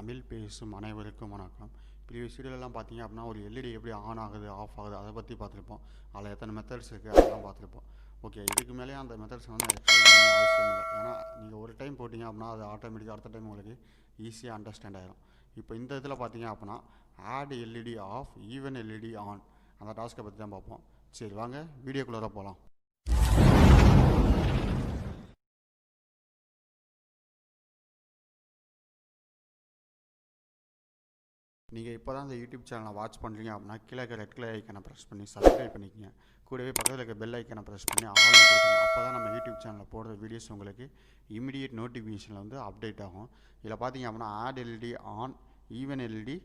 தமிழ் பேசும் அனைவருக்கும் வணக்கம். ப்ரீவியஸ் வீடியோலாம் பார்த்தீங்க அப்படின்னா ஒரு எல்இடி எப்படி ஆன் ஆகுது ஆஃப் ஆகுது அதை பற்றி பார்த்துருப்போம். அதில் எத்தனை மெத்தட்ஸ் இருக்குது அதெல்லாம் பார்த்துருப்போம். ஓகே, இதுக்கு மேலே அந்த மெத்தட்ஸ் வந்து எக்ஸ்பிளைன் பண்ண அவசியம் இல்லை. ஏன்னா நீங்கள் ஒரு டைம் போட்டிங்க அப்படின்னா அது ஆட்டோமேட்டிக்காக அடுத்த டைம் உங்களுக்கு ஈஸியாக அண்டர்ஸ்டாண்ட் ஆகிடும். இப்போ இந்த இதில் பார்த்தீங்க அப்படின்னா odd LED off even LED on அந்த டாஸ்க்கை பற்றி தான் பார்ப்போம். சரி வாங்க வீடியோக்குள்ளே போகலாம். நீங்கள் இப்போ தான் இந்த யூடியூப் சேனலை வாட்ச் பண்ணுறீங்க அப்படின்னா கீழே இருக்க ரெட் கலர் ஐக்கனை ப்ரெஸ் பண்ணி சப்ஸ்கிரைப் பண்ணிக்கங்க. கூடவே பக்கத்தில் இருக்க பெல் ஐக்கனை ப்ரெஸ் பண்ணி ஆல் கொடுக்கணும். அப்போ தான் நம்ம யூடியூப் சேனலில் போடுற வீடியோஸ் உங்களுக்கு இமிடியேட் நோட்டிஃபிகேஷனில் வந்து அப்டேட் ஆகும். இதில் பார்த்தீங்க அப்படின்னா odd LED on even LED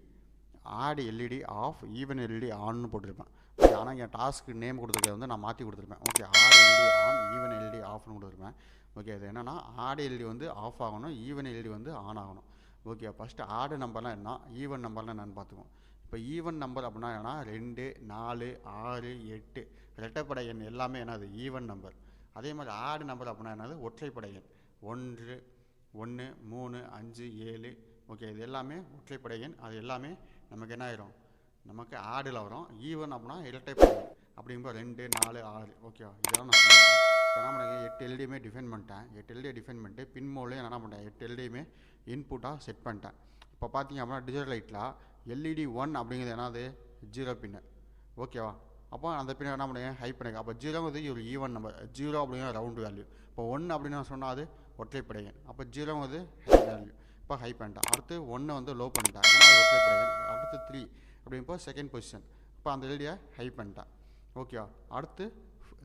odd LED off even LED ஆன்னு போட்டிருப்பேன். ஓகே, ஆனால் என் டாஸ்க்கு நேம் கொடுத்துருக்கறது வந்து நான் மாற்றி கொடுத்துருப்பேன். Okay, odd LED on even LED ஆஃப்னு கொடுத்துருப்பேன். ஓகே, அது என்னென்னா ஆட் எல்இடி வந்து ஆஃப் ஆகணும், ஈவன் எல்இடி வந்து ஆன் ஆகணும். ஓகே, ஃபஸ்ட்டு ஆடு நம்பர்லாம் என்ன, ஈவன் நம்பர்லாம் என்னென்னு பார்த்துக்குவோம். இப்போ ஈவன் நம்பர் அப்படின்னா என்னன்னா 2, 4, 6, 8 இரட்டைப்படை எண் எல்லாமே என்னது ஈவன் நம்பர். அதே மாதிரி ஆடு நம்பர் அப்படின்னா என்னது ஒற்றைப்படை எண் 1, 1, 3, 5, 7. ஓகே, இது எல்லாமே ஒற்றைப்படை எண். அது எல்லாமே நமக்கு என்ன ஆயிரும், நமக்கு ஆடில் வரும். ஈவன் அப்படின்னா இரட்டைப்படை எண் அப்படிங்கும்போது 2, 4, 6. ஓகேவா, இதெல்லாம் நான் சொல்லியிருக்கேன். இப்போ என்ன பண்ணுறேன், 8 எல்டியுமே டிஃபைன் பண்ணிட்டேன். 8 எல்டியை டிஃபைன் பண்ணிட்டு பின் மோட்லேயும் என்ன பண்ணுறேன், 8 எல்டியுமே இன்புட்டாக செட் பண்ணிட்டேன். இப்போ பார்த்தீங்க அப்படின்னா டிஜிட்டல் லைட்டில் எல்இடி 1 அப்படிங்கிறது என்னது 0 பின்னு. ஓகேவா, அப்போ அந்த பின்னை என்ன பண்ணுங்க ஹை பண்ணுங்க. அப்போ 0ங்கிறது ஒரு ஈவன் நம்பர், 0 அப்படிங்கிற ரவுண்ட் வேல்யூ. இப்போ 1 அப்படின்னு சொன்னால் அது ஒற்றைப்படையன். அப்போ 0ங்கிறது ஹை வேல்யூ. இப்போ ஹை பண்ணிட்டேன். அடுத்து 1 வந்து லோ பண்ணிட்டேன், ஏன்னா அது ஒற்றைப்படையன். அடுத்து 3 அப்படிங்கப்போ செகண்ட் பொசிஷன். இப்போ அந்த எல்இடியை ஹை பண்ணிட்டேன். ஓகேவா, அடுத்து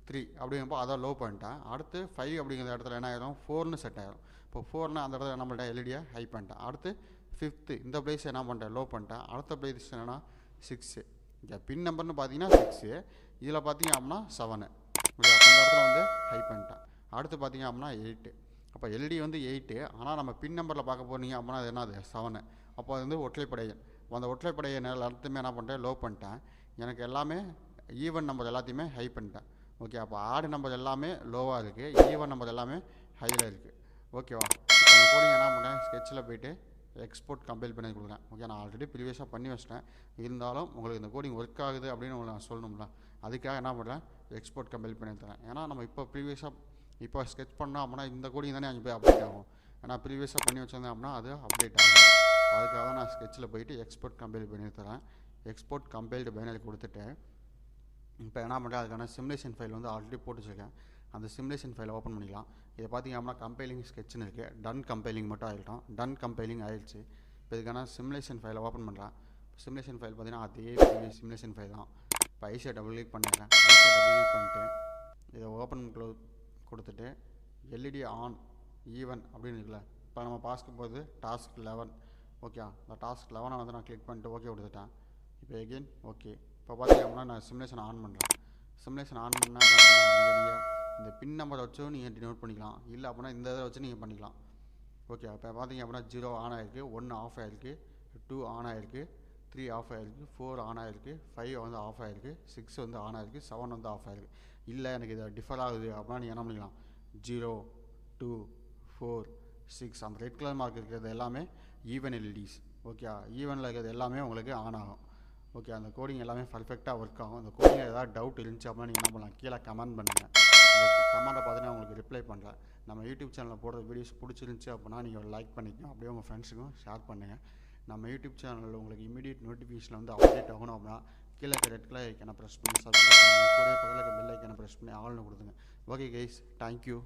3 அப்படிங்கப்போ அதை லோ பண்ணிட்டேன். அடுத்து 5 அப்படிங்கிற இடத்துல என்ன ஆயிரும் 4ன்னு செட் ஆயிரும். இப்போ 4னா அந்த இடத்துல என்ன பண்ணிட்டேன், எல்இடியை ஹை பண்ணிட்டேன். அடுத்து 5th இந்த பிளேஸ் என்ன பண்ணிட்டேன், லோ பண்ணிட்டேன். அடுத்த பிளேஸ் என்னன்னா 6. இங்கே பின் நம்பர்னு பார்த்தீங்கன்னா 6, இதில் பார்த்தீங்க அப்படின்னா 7. ஓகே, அந்த இடத்துல வந்து ஹை பண்ணிட்டேன். அடுத்து பார்த்தீங்க அப்படின்னா 8. அப்போ எல்இடி வந்து 8, ஆனால் நம்ம பின் நம்பரில் பார்க்க போனீங்க அப்படின்னா அது என்னது 7. அப்போ அது வந்து ஒற்றைப்படையன். அந்த ஒற்றைப்படையன் எல்லாத்தையுமே என்ன பண்ணிட்டேன், லோ பண்ணிட்டேன். எனக்கு எல்லாமே ஈவன் நம்பர் எல்லாத்தையுமே ஹை பண்ணிட்டேன். ஓகே, அப்போ ஆடு நம்பர் எல்லாமே லோவாக இருக்குது, ஈவன் நம்பர் எல்லாமே ஹையில் இருக்குது. ஓகேவா, இப்போ அந்த கோடிங் என்ன பண்ணேன், ஸ்கெட்சில் போய்ட்டு எக்ஸ்போர்ட் கம்பைல் பண்ணி கொடுக்குறேன். ஓகே, நான் ஆல்ரெடி ப்ரீவியஸாக பண்ணி வச்சிட்டேன். இருந்தாலும் உங்களுக்கு இந்த கோடிங் ஒர்க் ஆகுது அப்படின்னு உங்களுக்கு நான் சொல்லணும்ல, அதுக்காக என்ன பண்ணுறேன், எக்ஸ்போர்ட் கம்பைல் பண்ணி தரேன். ஏன்னா நம்ம இப்போ ப்ரீவியஸாக இப்போ ஸ்கெட்ச் பண்ணோம் அப்படின்னா இந்த கோடிங் தானே அங்கே போய் அப்டேட் ஆகும். ஏன்னா ப்ரீவியஸாக பண்ணி வச்சிருந்தேன் அப்படின்னா அது அப்டேட் ஆகும். அதுக்காக தான் நான் ஸ்கெட்சில் போய்ட்டு எக்ஸ்போர்ட் கம்பைல் பண்ணி தரேன். எக்ஸ்போர்ட் கம்பைல்டு பைனரி கொடுத்துட்டு இப்போ என்ன பண்ணுறேன், அதுக்கான சிமுலேஷன் ஃபைல் வந்து ஆல்ரெடி போட்டு வச்சுருக்கேன். அந்த சிமுலேஷன் ஃபைலை ஓப்பன் பண்ணிக்கலாம். இதை பார்த்தீங்க அப்படின்னா கம்பைலிங் ஸ்கெட்ச்னு இருக்குது. டன் கம்பைலிங் மட்டும் ஆகிட்டோம். டன் கம்பைலிங் ஆயிடுச்சு. இப்போ இதுக்கான சிமுலேஷன் ஃபைலை ஓப்பன் பண்ணுறேன். சிமுலேஷன் ஃபைல் பார்த்தீங்கன்னா அதே சிமுலேஷன் ஃபைல் தான். இப்போ ஐசியை டபுள் கிளிக் பண்ணிடுறேன். ஐசியை டபுள் கிளிக் பண்ணிட்டு இதை ஓப்பன் கொடுத்துட்டு எல்இடி ஆன் ஈவன் அப்படின்னு இருக்குல்ல, இப்போ நம்ம பார்க்க போது டாஸ்க் 11. ஓகே, அந்த டாஸ்க் 11 வந்து நான் கிளிக் பண்ணிட்டு ஓகே கொடுத்துட்டேன். இப்போ எகெயின் ஓகே. இப்போ பார்த்தீங்க அப்படின்னா நான் சிமுலேஷன் ஆன் பண்ணுறேன். சிமுலேஷன் ஆன் பண்ணால் நீங்கள் இந்த பின் நம்பரை வச்சும் நீங்கள் டினோட் பண்ணிக்கலாம், இல்லை அப்படின்னா இந்த இதை வச்சு நீங்கள் பண்ணிக்கலாம். ஓகே, இப்போ பார்த்தீங்க அப்படின்னா 0 ஆன் ஆகிருக்கு, 1 ஆஃப் ஆகிருக்கு, 2 ஆன் ஆகிருக்கு, 3 ஆஃப் ஆகிருக்கு, 4 ஆன் ஆகிருக்கு, 5 வந்து ஆஃப் ஆகிருக்கு, 6 வந்து ஆன் ஆகிருக்கு, 7 வந்து ஆஃப் ஆகிருக்கு. இல்லை எனக்கு இதை டிஃபர் ஆகுது அப்படின்னா நீங்கள் என்ன பண்ணிக்கலாம், 0, 2, 4, 6 அந்த ரெட் கலர் மார்க் இருக்கிறது எல்லாமே ஈவன் எல்இடிஸ். ஓகே, ஈவனில் இருக்கிறது எல்லாமே உங்களுக்கு ஆன் ஆகும். ஓகே, அந்த கோடிங் எல்லாமே பர்ஃபெக்டாக ஒர்க் ஆகும். அந்த கோடிங்கில் ஏதாவது டவுட் இருந்துச்சு அப்படின்னா நீங்கள் என்ன பண்ணலாம், கீழே கமெண்ட் பண்ணுங்கள். இந்த கமெண்ட்டை பார்த்து நான் உங்களுக்கு ரிப்ளை பண்ணுறேன். நம்ம யூடியூப் சேனலில் போடுற வீடியோஸ் பிடிச்சிருந்துச்சி அப்படின்னா நீங்கள் லைக் பண்ணிக்கணும், அப்படியே உங்கள் ஃப்ரெண்ட்ஸுக்கும் ஷேர் பண்ணுங்கள். நம்ம யூடியூப் சேனலில் உங்களுக்கு இமீடியட் நோட்டிஃபிகேஷன் வந்து அப்டேட் ஆகணும் அப்படின்னா கீழே ரெட் கலர் ஐக்கனை ப்ரெஸ் பண்ணி சப்ஸ்கிரைப் பண்ணுங்கள். கூட பக்கத்தில் பெல் ஐக்கனை ப்ரெஸ் பண்ணி ஆல்னு கொடுத்துங்க. Okay guys, thank you.